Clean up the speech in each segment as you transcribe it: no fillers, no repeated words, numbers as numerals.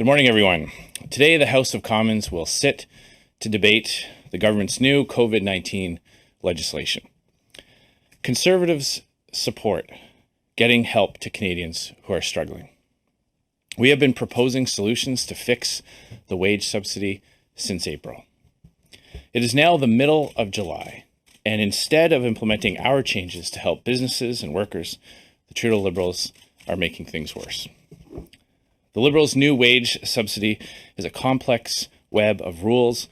Good morning, everyone. Today, the House of Commons will sit to debate the government's new COVID-19 legislation. Conservatives support getting help to Canadians who are struggling. We have been proposing solutions to fix the wage subsidy since April. It is now the middle of July, and instead of implementing our changes to help businesses and workers, the Trudeau Liberals are making things worse. The Liberals' new wage subsidy is a complex web of rules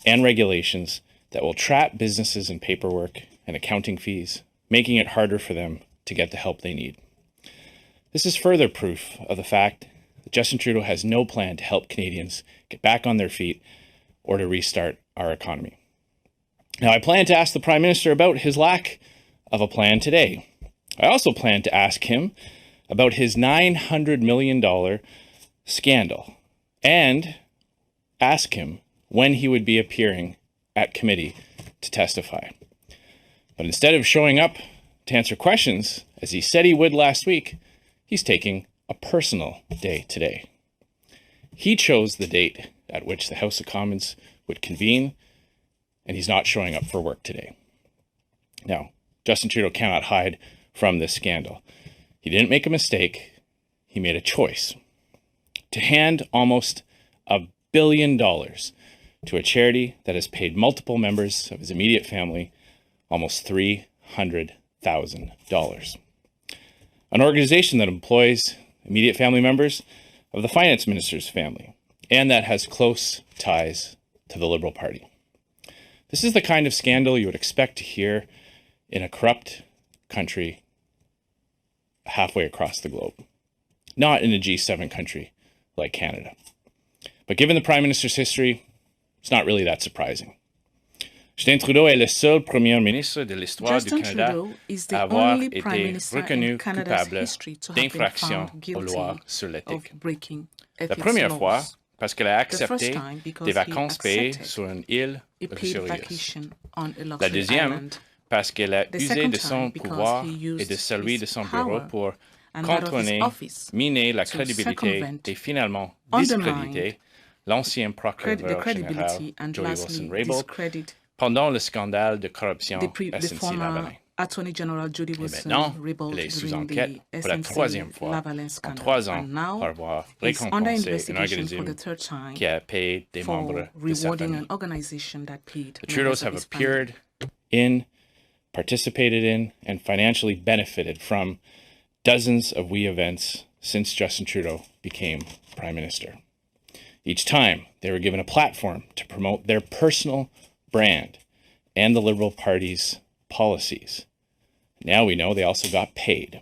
and regulations that will trap businesses in paperwork and accounting fees, making it harder for them to get the help they need. This is further proof of the fact that Justin Trudeau has no plan to help Canadians get back on their feet or to restart our economy. Now, I plan to ask the Prime Minister about his lack of a plan today. I also plan to ask him about his $900 million scandal and ask him when he would be appearing at committee to testify. But instead of showing up to answer questions, as he said he would last week, he's taking a personal day today. He chose the date at which the House of Commons would convene, and he's not showing up for work today. Now, Justin Trudeau cannot hide from this scandal. He didn't make a mistake. He made a choice to hand almost $1 billion to a charity that has paid multiple members of his immediate family almost $300,000. An organization that employs immediate family members of the finance minister's family and that has close ties to the Liberal Party. This is the kind of scandal you would expect to hear in a corrupt country halfway across the globe, not in a G7 country like Canada. But given the Prime Minister's history, it's not really that surprising. Justin Trudeau est le seul Premier ministre de l'histoire du Canada à avoir été reconnu coupable d'infraction aux lois sur l'éthique. La première fois, parce qu'elle a accepté des vacances payées sur une île luxurieuse. La deuxième, parce qu'elle a usé de son pouvoir et de celui de son bureau pour contourner, miner la crédibilité et finalement discréditer l'ancien procureur général Jody Wilson-Raybould pendant le scandale de corruption SNC-Lavalin. Attorney General Jody Wilson-Raybould elle est sous enquête pour la troisième fois en 3 ans pour avoir récompensé une organisation qui a payé des membres de sa famille. The Trudeaus have appeared in, participated in, and financially benefited from dozens of WE events since Justin Trudeau became Prime Minister. Each time, they were given a platform to promote their personal brand and the Liberal Party's policies. Now we know they also got paid.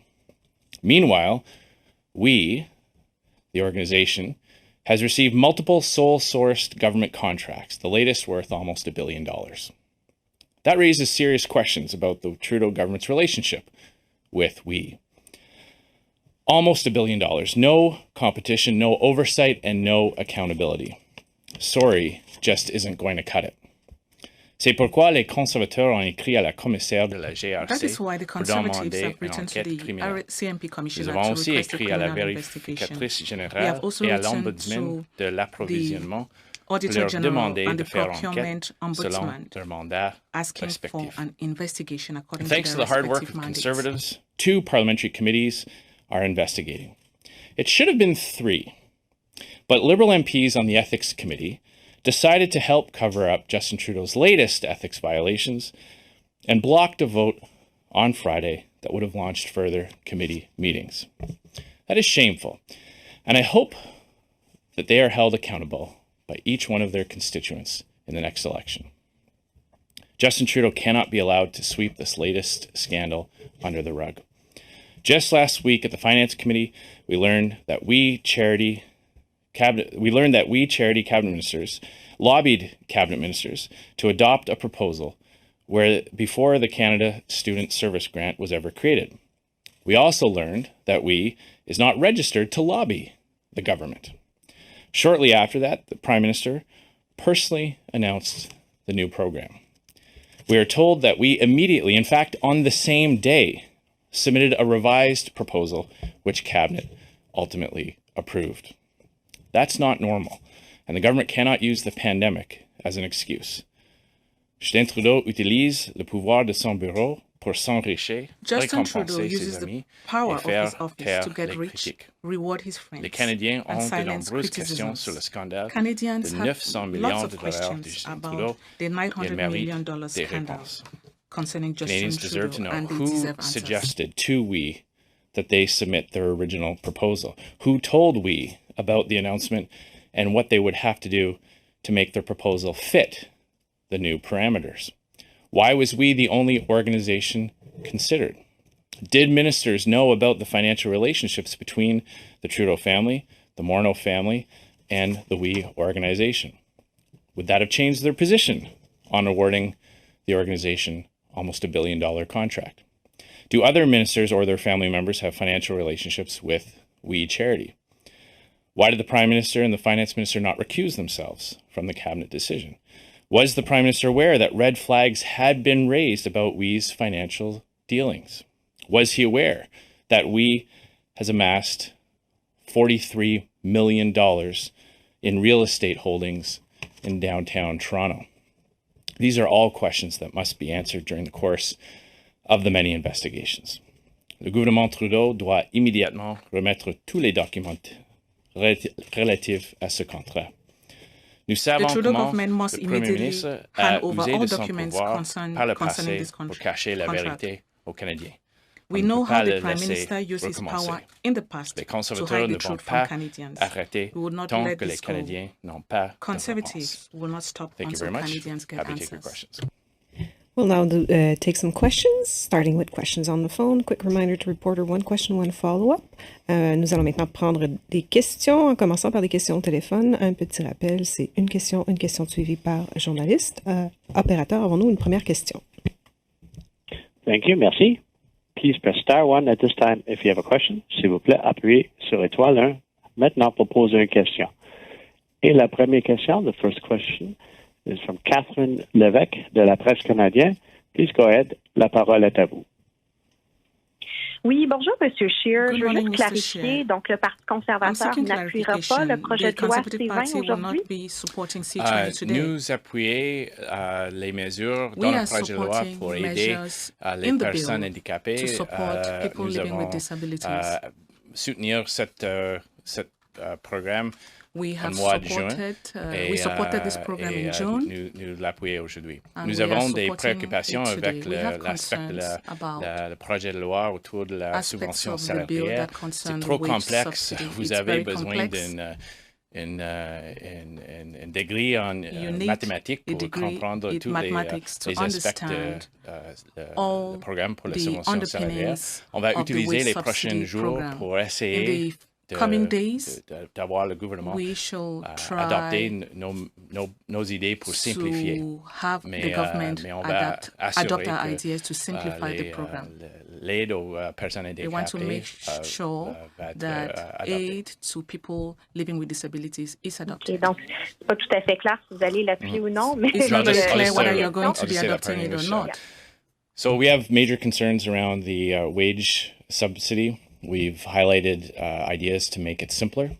Meanwhile, WE, the organization, has received multiple sole-sourced government contracts, the latest worth almost $1 billion. That raises serious questions about the Trudeau government's relationship with WE. Almost $1 billion, no competition, no oversight, and no accountability. Sorry, just isn't going to cut it. C'est pourquoi les conservateurs ont écrit à la commissaire de la GRC pour demander une enquête criminelle. Nous avons aussi écrit à la vérificatrice générale et à l'ombudsman de l'approvisionnement pour leur demander de faire enquête selon leur mandat respectif. Thanks to the hard work of Conservatives, 2 parliamentary committees are investigating. It should have been 3, but Liberal MPs on the Ethics Committee decided to help cover up Justin Trudeau's latest ethics violations and blocked a vote on Friday that would have launched further committee meetings. That is shameful, and I hope that they are held accountable by each one of their constituents in the next election. Justin Trudeau cannot be allowed to sweep this latest scandal under the rug. Just last week at the Finance Committee, we learned that we charity cabinet ministers lobbied cabinet ministers to adopt a proposal where before the Canada Student Service Grant was ever created. We also learned that WE is not registered to lobby the government. Shortly after that, the Prime Minister personally announced the new program. We are told that WE immediately, in fact, on the same day, submitted a revised proposal which Cabinet ultimately approved. That's not normal, and the government cannot use the pandemic as an excuse. Justin Trudeau utilise le pouvoir de son bureau pour s'enrichir, récompenser ses amis et faire taire les critiques. Les Canadiens ont de nombreuses questions sur le scandale de 900 millions de dollars de Justin Trudeau et ils méritent des réponses. Canadians deserve to know who suggested to we that they submit their original proposal, who told we about the announcement and what they would have to do to make their proposal fit the new parameters. Why was we the only organization considered? Did ministers know about the financial relationships between the Trudeau family, the Morneau family, and the we organization? Would that have changed their position on awarding the organization almost $1 billion contract? Do other ministers or their family members have financial relationships with we charity? Why did the Prime Minister and the Finance Minister not recuse themselves from the cabinet decision? Was the Prime Minister aware that red flags had been raised about we's financial dealings? Was he aware that we has amassed $43 million in real estate holdings in downtown Toronto? These are all questions that must be answered during the course of the many investigations. Le gouvernement Trudeau doit immédiatement remettre tous les documents relatifs à ce contrat. Nous savons comment le Premier ministre a usé de son pouvoir par le passé pour cacher la vérité aux Canadiens. We know how the Prime Minister used his power in the past to hide the truth from Canadians. We would not let this go. Conservatives will not stop until Canadians get answers. We'll now take some questions, starting with questions on the phone. Quick reminder to reporter, one question, one follow-up. Nous allons maintenant prendre des questions, en commençant par des questions au téléphone. Un petit rappel, c'est une question suivie par journaliste. Opérateur, avons-nous une première question? Thank you, merci. Please press star 1 at this time if you have a question. S'il vous plaît, appuyez sur étoile 1 maintenant pour poser une question. Et la première question, the first question, is from Catherine Lévesque de la Presse canadienne. Please go ahead. La parole est à vous. Oui, bonjour, M. Scheer. Je veux juste clarifier. Donc, le Parti conservateur n'appuiera pas le projet de loi C20 aujourd'hui? Nous appuyons les mesures dans le projet de loi pour aider les personnes handicapées. Nous avons soutenir ce programme. We supported this program in June. Nous l'appuyons aujourd'hui. Nous avons des préoccupations avec l'aspect de le projet de loi autour de la subvention salariale. C'est trop complexe. Vous avez besoin d'un degré en mathématiques pour comprendre tous les aspects du programme pour la subvention salariale. On va utiliser les prochains jours pour essayer d'avoir le gouvernement adopter nos idées pour simplifier. Mais on va assurer que l'aide aux personnes handicapées want to make sure that aid to people living with disabilities is adopted. Okay, donc, c'est pas tout à fait clair si vous allez l'appuyer ou non, mais it's not clear whether you're going to be adopting it or not. So we have major concerns around the wage subsidy. We've highlighted ideas to make it simpler.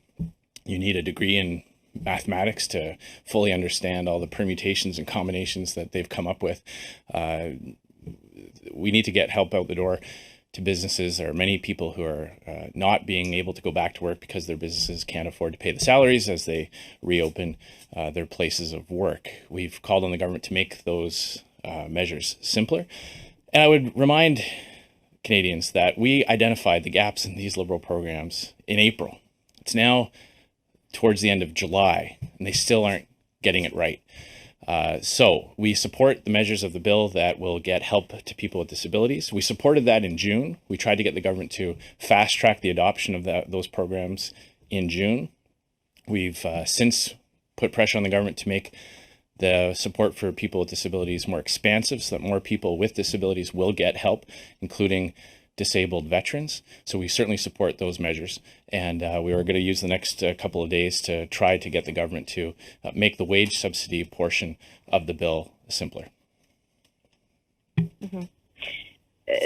You need a degree in mathematics to fully understand all the permutations and combinations that they've come up with. We need to get help out the door to businesses. There are many people who are not being able to go back to work because their businesses can't afford to pay the salaries as they reopen their places of work. We've called on the government to make those measures simpler. And I would remind Canadians that we identified the gaps in these Liberal programs in April. It's now towards the end of July, and they still aren't getting it right. So we support the measures of the bill that will get help to people with disabilities. We supported that in June. We tried to get the government to fast track the adoption of those programs in June. We've since put pressure on the government to make the support for people with disabilities more expansive so that more people with disabilities will get help, including disabled veterans. So we certainly support those measures. And we are going to use the next couple of days to try to get the government to make the wage subsidy portion of the bill simpler. Mm-hmm.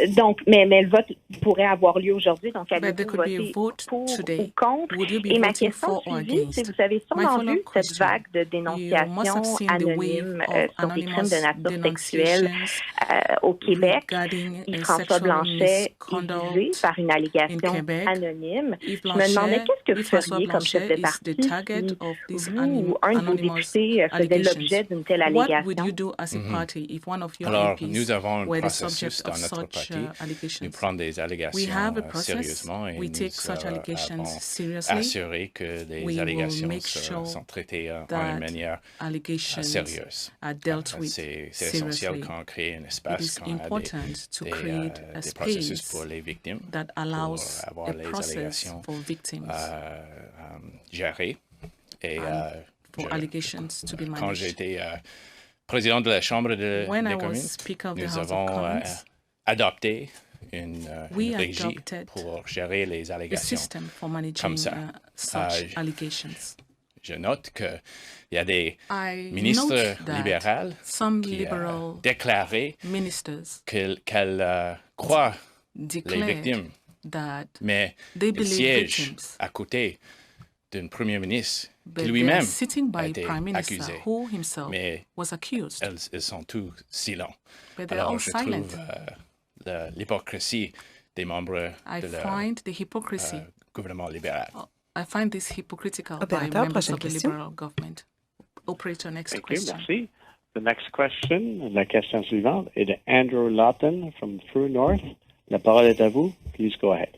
Donc, mais le vote pourrait avoir lieu aujourd'hui, donc allez-vous voter pour ou contre? Et ma question suivie, c'est vous avez sûrement vu cette vague de dénonciations anonymes sur des crimes de nature sexuelle au Québec. François Blanchet est visé par une allégation anonyme. Je me demandais qu'est-ce que vous feriez comme chef de parti si vous ou un de vos députés faisait l'objet d'une telle allégation? Alors, nous avons un processus dans notre parti. Nous prenons des allégations sérieusement et nous avons assuré que les allégations sont traitées d'une manière sérieuse. C'est essentiel quand on crée un espace, quand on a des processus pour les victimes, pour avoir les allégations gérées. Et quand j'étais président de la Chambre des communes, nous avons adopté une régie pour gérer les allégations comme ça. Je note qu'il y a des ministres libéraux qui ont déclaré qu'elles croient les victimes, mais ils siègent à côté d'un premier ministre qui lui-même a été accusé, mais ils sont tous silents. Alors je trouve l'hypocrisie des membres du gouvernement libéral. I find this hypocritical by members of the Liberal government. Operator, next question. Merci. The next question, la question suivante est de Andrew Lawton from True North. La parole est à vous. Please go ahead.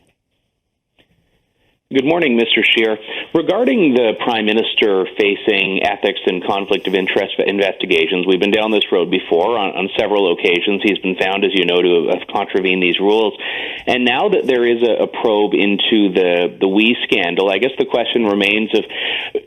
Good morning, Mr. Scheer. Regarding the Prime Minister facing ethics and conflict of interest investigations, we've been down this road before on several occasions. He's been found, as you know, to have contravened these rules. And now that there is a probe into the WE scandal, I guess the question remains of,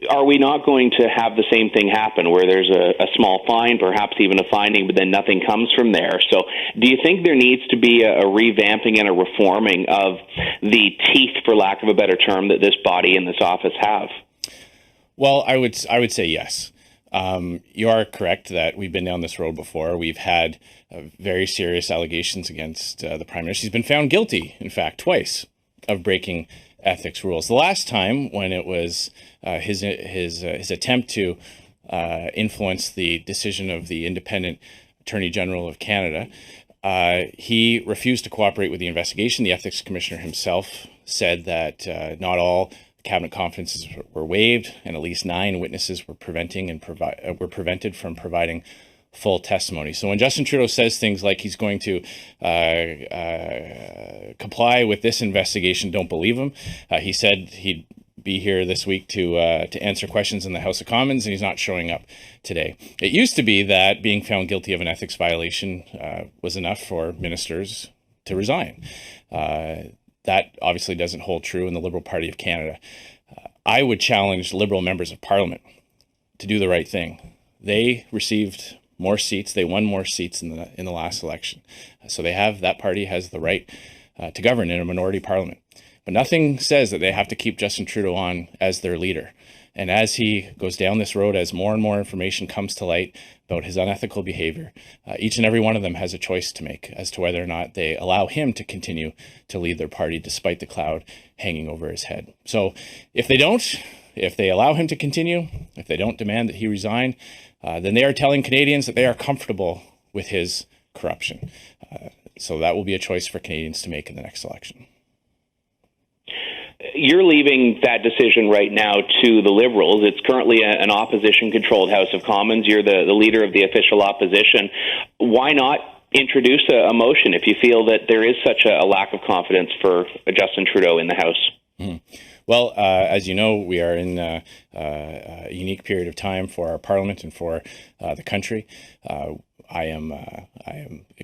are we not going to have the same thing happen where there's a small fine, perhaps even a finding, but then nothing comes from there? So do you think there needs to be a revamping and a reforming of the teeth, for lack of a better term, that this body and this office have? Well, I would say yes. You are correct that we've been down this road before. We've had very serious allegations against the Prime Minister. He's been found guilty, in fact, twice of breaking ethics rules. The last time, when it was his attempt to influence the decision of the independent Attorney General of Canada, he refused to cooperate with the investigation. The Ethics Commissioner himself said that not all cabinet confidences were waived, and at least 9 witnesses were prevented from providing full testimony. So when Justin Trudeau says things like he's going to comply with this investigation, don't believe him. He said he'd be here this week to answer questions in the House of Commons, and he's not showing up today. It used to be that being found guilty of an ethics violation was enough for ministers to resign. That obviously doesn't hold true in the Liberal Party of Canada. I would challenge Liberal members of Parliament to do the right thing. They received more seats. They won more seats in the last election. So that party has the right to govern in a minority parliament. But nothing says that they have to keep Justin Trudeau on as their leader. And as he goes down this road, as more and more information comes to light about his unethical behavior, each and every one of them has a choice to make as to whether or not they allow him to continue to lead their party despite the cloud hanging over his head. So if they allow him to continue, if they don't demand that he resign, then they are telling Canadians that they are comfortable with his corruption. So that will be a choice for Canadians to make in the next election. You're leaving that decision right now to the Liberals. It's currently an opposition-controlled House of Commons. You're the leader of the official opposition. Why not introduce a motion if you feel that there is such a lack of confidence for Justin Trudeau in the House? Mm-hmm. Well, as you know, we are in a unique period of time for our Parliament and for the country. I am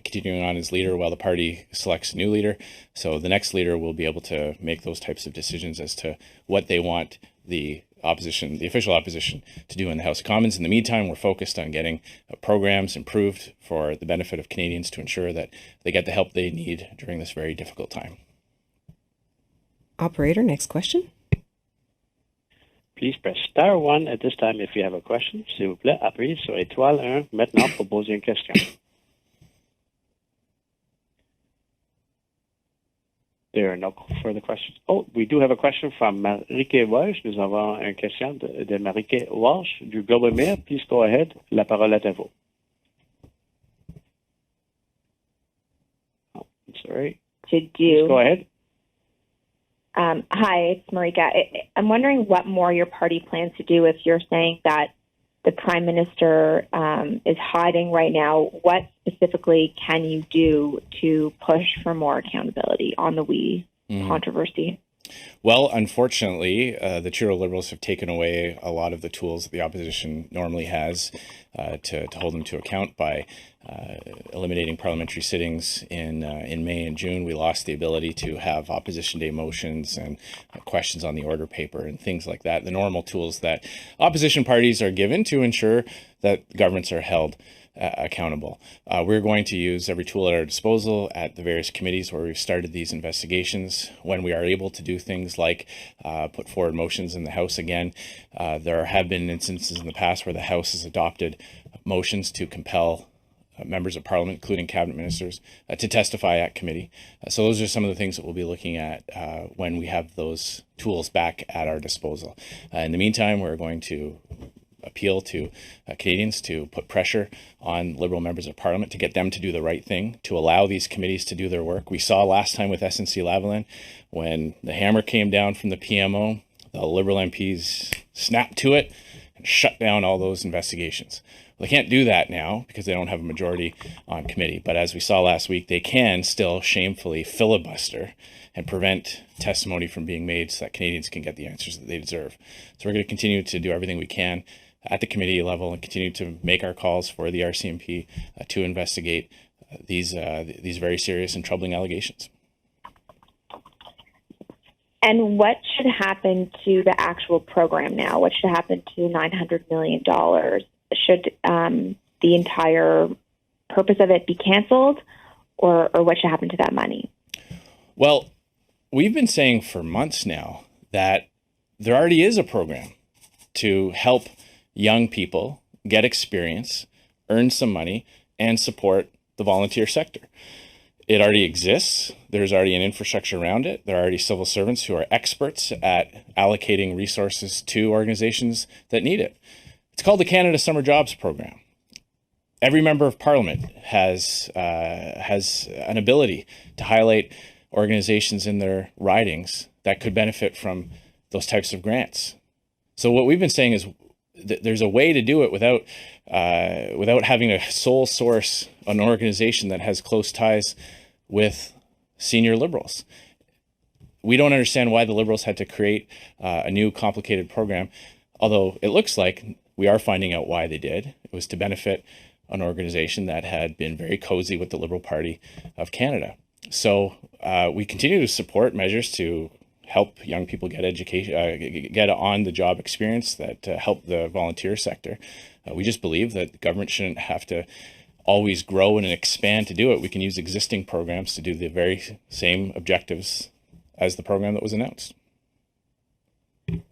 continuing on as leader while the party selects a new leader. So the next leader will be able to make those types of decisions as to what they want the official opposition, to do in the House of Commons. In the meantime, we're focused on getting programs improved for the benefit of Canadians to ensure that they get the help they need during this very difficult time. Operator, next question. Please press star 1 at this time if you have a question. S'il vous plaît, appuyez sur étoile 1 maintenant pour poser une question. There are no further questions. Oh, we do have a question from Marieke Walsh. Nous avons une question de Marieke Walsh du Globe and Mail. Please go ahead. La parole est à vous. Oh, I'm sorry. Please go ahead. Hi, it's Marieke. I'm wondering what more your party plans to do if you're saying that the Prime Minister is hiding right now. What specifically can you do to push for more accountability on the WE controversy? Well, unfortunately, the Trudeau Liberals have taken away a lot of the tools that the opposition normally has to hold them to account by eliminating parliamentary sittings in May and June. We lost the ability to have opposition day motions and questions on the order paper and things like that, the normal tools that opposition parties are given to ensure that governments are held accountable. We're going to use every tool at our disposal at the various committees where we've started these investigations. When we are able to do things like put forward motions in the House again, there have been instances in the past where the House has adopted motions to compel members of Parliament, including cabinet ministers, to testify at committee. So those are some of the things that we'll be looking at when we have those tools back at our disposal. In the meantime, we're going to appeal to Canadians to put pressure on Liberal members of Parliament to get them to do the right thing, to allow these committees to do their work. We saw last time with SNC-Lavalin, when the hammer came down from the PMO, the Liberal MPs snapped to it and shut down all those investigations. Well, they can't do that now because they don't have a majority on committee. But as we saw last week, they can still shamefully filibuster and prevent testimony from being made so that Canadians can get the answers that they deserve. So we're going to continue to do everything we can at the committee level and continue to make our calls for the RCMP to investigate these very serious and troubling allegations. And what should happen to the actual program now? What should happen to $900 million? Should the entire purpose of it be canceled, or what should happen to that money? Well, we've been saying for months now that there already is a program to help young people get experience, earn some money, and support the volunteer sector. It already exists. There's already an infrastructure around it. There are already civil servants who are experts at allocating resources to organizations that need it. It's called the Canada Summer Jobs Program. Every member of Parliament has an ability to highlight organizations in their ridings that could benefit from those types of grants. So what we've been saying is there's a way to do it without having a sole source an organization that has close ties with senior Liberals. We don't understand why the Liberals had to create a new complicated program, although it looks like we are finding out why they did. It was to benefit an organization that had been very cozy with the Liberal Party of Canada. So we continue to support measures to help young people get education, get on-the-job experience that help the volunteer sector. We just believe that the government shouldn't have to always grow and expand to do it. We can use existing programs to do the very same objectives as the program that was announced.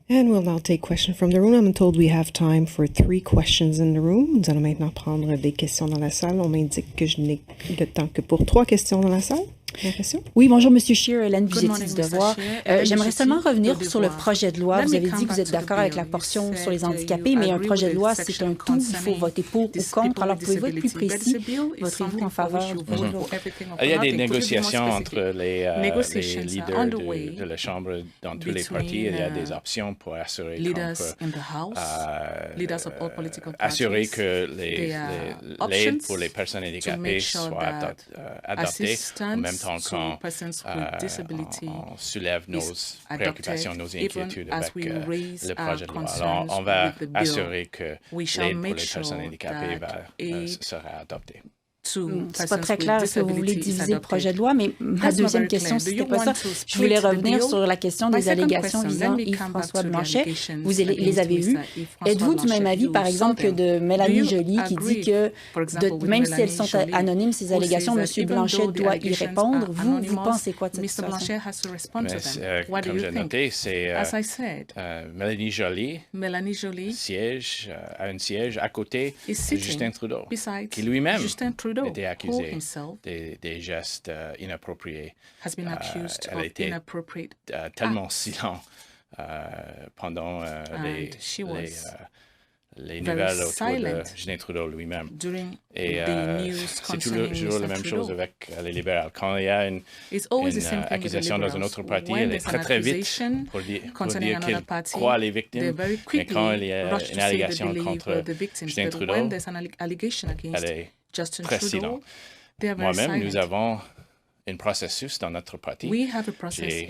And we'll now take questions from the room. I'm told we have time for 3 questions in the room. Nous allons maintenant prendre des questions dans la salle. On m'indique que je n'ai le temps que pour 3 questions dans la salle. Oui, bonjour, M. Scheer, Hélène Buzetti du Devoir. J'aimerais seulement revenir sur le projet de loi. Vous avez dit que vous êtes d'accord avec la portion sur les handicapés, mais un projet de loi, c'est un tout. Il faut voter pour ou contre. Alors, pouvez-vous être plus précis? Voterez-vous en faveur? Il y a des négociations entre les leaders de la Chambre dans tous les partis. Il y a des options pour assurer que l'aide pour les personnes handicapées soit adoptée en même temps qu'on soulève nos préoccupations, nos inquiétudes avec le projet de loi. Alors, on va assurer que l'aide pour les personnes handicapées sera adoptée. C'est pas très clair ce que vous voulez diviser le projet de loi, mais ma deuxième question, c'était pas ça. Je voulais revenir sur la question des allégations visant Yves-François Blanchet. Vous les avez eues. Êtes-vous du même avis, par exemple, que de Mélanie Joly, qui dit que même si elles sont anonymes, ces allégations, M. Blanchet doit y répondre? Vous pensez quoi de cette situation? Comme j'ai noté, c'est Mélanie Joly a un siège à côté de Justin Trudeau, qui lui-même été accusée des gestes inappropriés. Elle a été tellement silente pendant les nouvelles autour de Justin Trudeau lui-même. Et c'est toujours la même chose avec les libéraux. Quand il y a une accusation dans un autre parti, elle est très vite pour dire qu'il croit les victimes. Mais quand il y a une allégation contre Justin Trudeau, elle est très silente. Moi-même, nous avons un processus dans notre parti. J'ai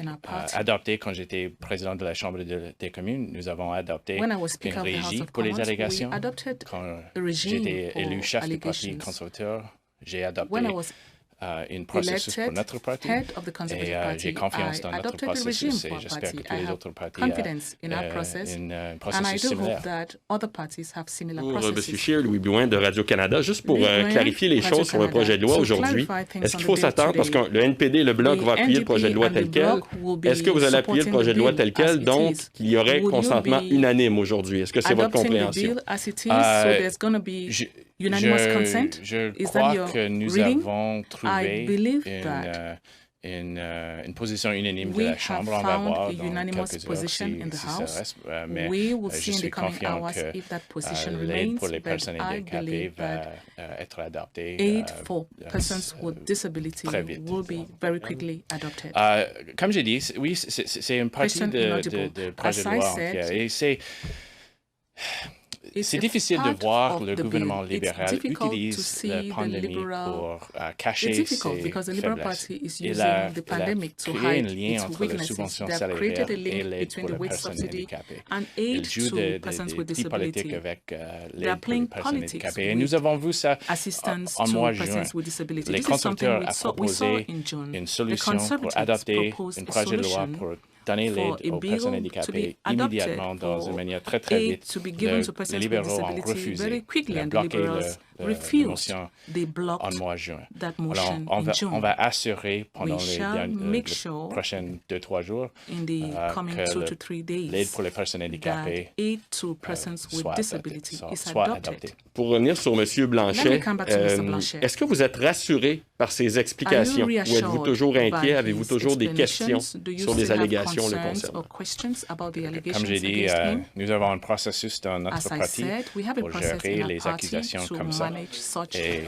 adopté, quand j'étais président de la Chambre des communes, nous avons adopté une régie pour les allégations. Quand j'étais élu chef du Parti conservateur, j'ai adopté un processus pour notre parti et j'ai confiance dans notre processus et j'espère que tous les autres partis ont un processus similaire. Pour M. Scheer, Louis Blouin de Radio-Canada, juste pour clarifier les choses sur le projet de loi aujourd'hui, est-ce qu'il faut s'attendre, parce que le NPD et le Bloc vont appuyer le projet de loi tel quel, est-ce que vous allez appuyer le projet de loi tel quel, donc il y aurait consentement unanime aujourd'hui? Est-ce que c'est votre compréhension? Je crois que nous avons trouvé une position unanime de la Chambre. On va voir dans quelques heures si ça reste. Mais je suis confiant que l'aide pour les personnes handicapées va être adoptée très vite. Comme j'ai dit, oui, c'est une partie de projet de loi entier. Et c'est difficile de voir le gouvernement libéral utilise la pandémie pour cacher ses faiblesses. Il a créé un lien entre la subvention salariale et l'aide pour les personnes handicapées. Il joue des petits politiques avec l'aide pour les personnes handicapées. Et nous avons vu ça en mois de juin. Les conservateurs ont proposé une solution pour adopter un projet de loi pour donner l'aide aux personnes handicapées immédiatement dans une manière très vite. Les libéraux ont refusé, ont bloqué la motion en mois de juin. Alors, on va assurer pendant les prochains 2-3 jours que l'aide pour les personnes handicapées soit adoptée. Pour revenir sur M. Blanchet, est-ce que vous êtes rassuré par ces explications ou êtes-vous toujours inquiet? Avez-vous toujours des questions sur les allégations le concernant? Comme j'ai dit, nous avons un processus dans notre parti pour gérer les accusations comme ça. Et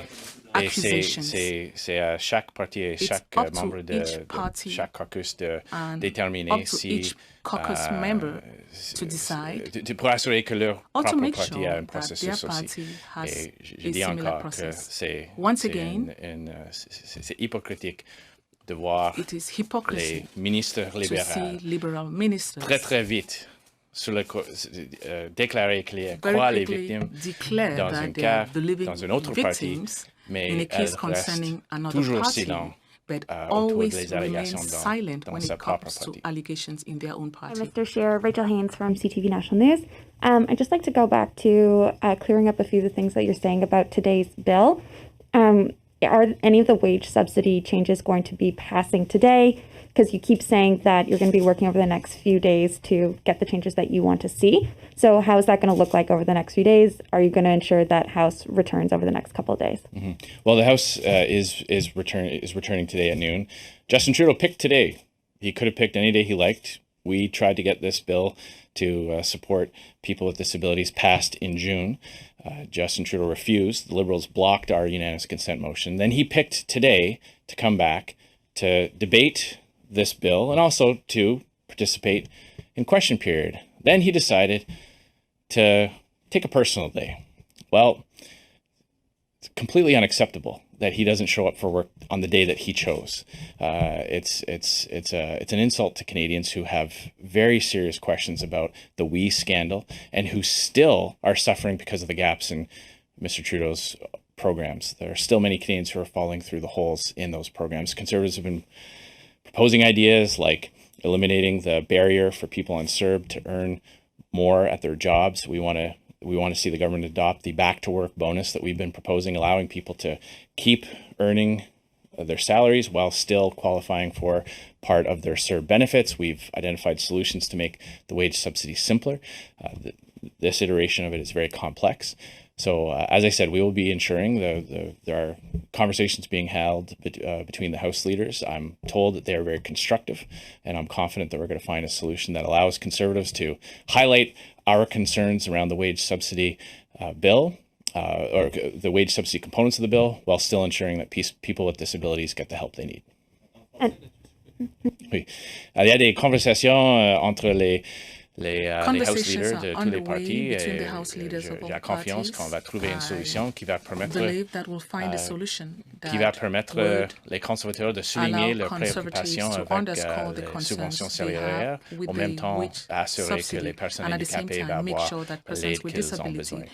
c'est à chaque parti et chaque membre de chaque caucus de déterminer si pour assurer que leur propre parti a un processus aussi. Et je dis encore que c'est hypocritique de voir les ministres libéraux très vite déclarer qu'ils croient les victimes dans un cas, dans un autre parti, mais elles restent toujours silentes autour des allégations dans sa propre parti. Hi, Mr. Scheer, Rachel Haynes from CTV National News. I'd just like to go back to clearing up a few of the things that you're saying about today's bill. Are any of the wage subsidy changes going to be passing today? Because you keep saying that you're going to be working over the next few days to get the changes that you want to see. So how is that going to look like over the next few days? Are you going to ensure that House returns over the next couple of days? Mm-hmm. Well, the House is returning today at noon. Justin Trudeau picked today. He could have picked any day he liked. We tried to get this bill to support people with disabilities passed in June. Justin Trudeau refused. The Liberals blocked our unanimous consent motion. Then he picked today to come back to debate this bill and also to participate in question period. Then he decided to take a personal day. Well, it's completely unacceptable that he doesn't show up for work on the day that he chose. It's an insult to Canadians who have very serious questions about the WE scandal and who still are suffering because of the gaps in Mr. Trudeau's programs. There are still many Canadians who are falling through the holes in those programs. Conservatives have been proposing ideas like eliminating the barrier for people on CERB to earn more at their jobs. We want to see the government adopt the back-to-work bonus that we've been proposing, allowing people to keep earning their salaries while still qualifying for part of their CERB benefits. We've identified solutions to make the wage subsidy simpler. This iteration of it is very complex. So as I said, we will be ensuring there are conversations being held between the House leaders. I'm told that they are very constructive, and I'm confident that we're going to find a solution that allows Conservatives to highlight our concerns around the wage subsidy bill, or the wage subsidy components of the bill, while still ensuring that people with disabilities get the help they need. Oui. Il y a des conversations entre les House leaders de tous les partis, et j'ai la confiance qu'on va trouver une solution qui va permettre les conservateurs de souligner leurs préoccupations avec les subventions salariales, en même temps assurer que les personnes handicapées vont avoir l'aide qu'ils ont besoin.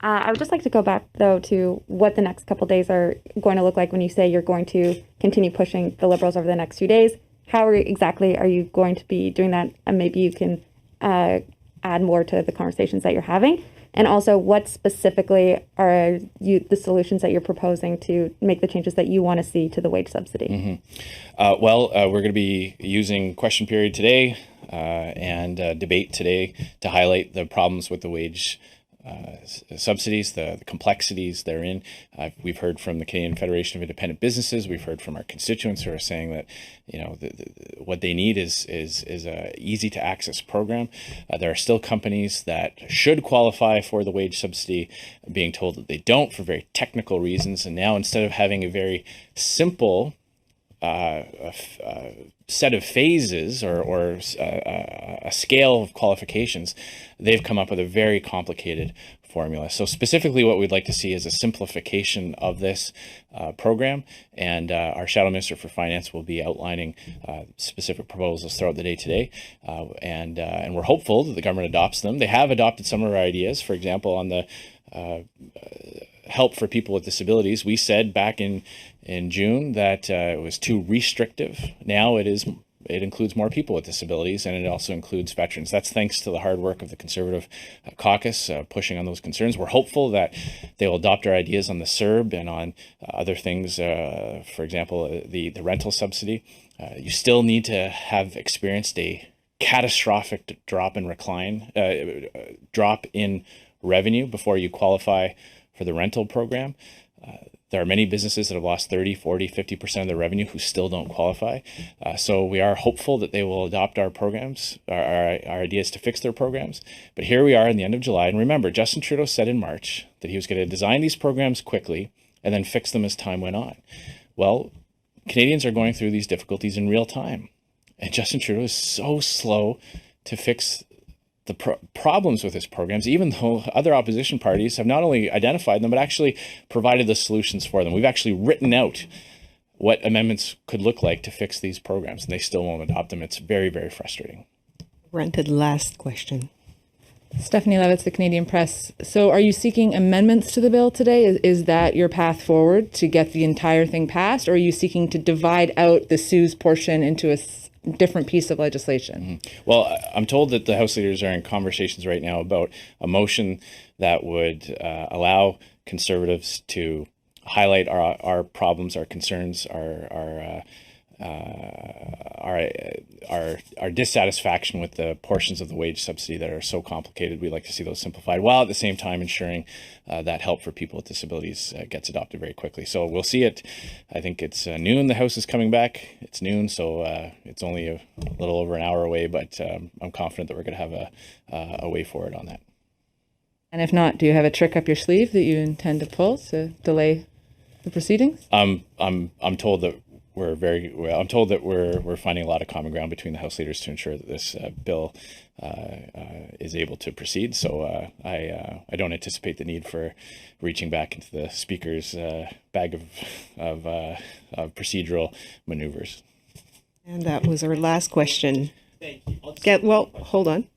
I would just like to go back, though, to what the next couple of days are going to look like when you say you're going to continue pushing the Liberals over the next few days. How exactly are you going to be doing that? And maybe you can add more to the conversations that you're having. And also, what specifically are the solutions that you're proposing to make the changes that you want to see to the wage subsidy? We're going to be using question period today and debate today to highlight the problems with the wage subsidies, the complexities therein. We've heard from the Canadian Federation of Independent Businesses. We've heard from our constituents who are saying that, what they need is a easy to access program. There are still companies that should qualify for the wage subsidy being told that they don't for very technical reasons. And now, instead of having a very simple set of phases or a scale of qualifications, they've come up with a very complicated formula. So specifically what we'd like to see is a simplification of this program, and our Shadow Minister for Finance will be outlining specific proposals throughout the day today, and we're hopeful that the government adopts them. They have adopted some of our ideas. For example, on the help for people with disabilities, we said back in June that it was too restrictive. Now it includes more people with disabilities, and it also includes veterans. That's thanks to the hard work of the Conservative caucus pushing on those concerns. We're hopeful that they will adopt our ideas on the CERB and on other things. For example, the rental subsidy. You still need to have experienced a catastrophic drop in revenue before you qualify for the rental program. There are many businesses that have lost 30, 40, 50% of their revenue who still don't qualify. So we are hopeful that they will adopt our programs, our ideas to fix their programs. But here we are in the end of July. And remember, Justin Trudeau said in March that he was going to design these programs quickly and then fix them as time went on. Well, Canadians are going through these difficulties in real time. And Justin Trudeau is so slow to fix the problems with his programs, even though other opposition parties have not only identified them, but actually provided the solutions for them. We've actually written out what amendments could look like to fix these programs, and they still won't adopt them. It's very, very frustrating. Rented last question. Stephanie Levitz, the Canadian Press. So are you seeking amendments to the bill today? Is that your path forward to get the entire thing passed, or are you seeking to divide out the CEWS portion into a different piece of legislation? Well, I'm told that the House leaders are in conversations right now about a motion that would allow Conservatives to highlight our problems, our concerns, our dissatisfaction with the portions of the wage subsidy that are so complicated. We'd like to see those simplified, while at the same time ensuring that help for people with disabilities gets adopted very quickly. So we'll see it. I think it's noon. The House is coming back. It's noon, so it's only a little over an hour away, but I'm confident that we're going to have a way forward on that. And if not, do you have a trick up your sleeve that you intend to pull to delay the proceedings? I'm told that we're finding a lot of common ground between the House leaders to ensure that this bill is able to proceed. So I don't anticipate the need for reaching back into the Speaker's bag of procedural maneuvers. And that was our last question. Thank you. Hold on.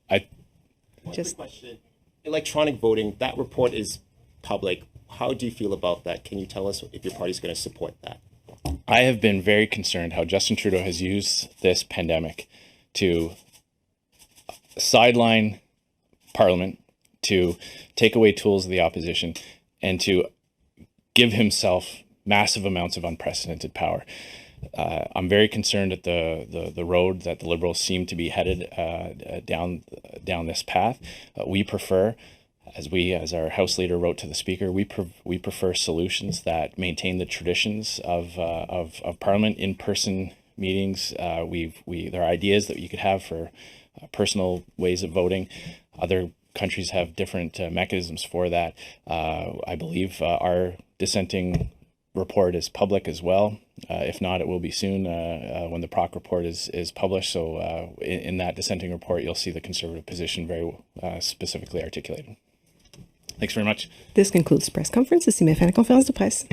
Just question. Electronic voting, that report is public. How do you feel about that? Can you tell us if your party is going to support that? I have been very concerned how Justin Trudeau has used this pandemic to sideline Parliament, to take away tools of the opposition, and to give himself massive amounts of unprecedented power. I'm very concerned at the road that the Liberals seem to be headed down this path. We prefer as our House Leader wrote to the Speaker, we prefer solutions that maintain the traditions of Parliament, in-person meetings. There are ideas that you could have for personal ways of voting. Other countries have different mechanisms for that. I believe our dissenting report is public as well. If not, it will be soon when the PROC report is published. So in that dissenting report, you'll see the Conservative position very specifically articulated. Thanks very much. This concludes the press conference. Ceci met fin la conférence de presse.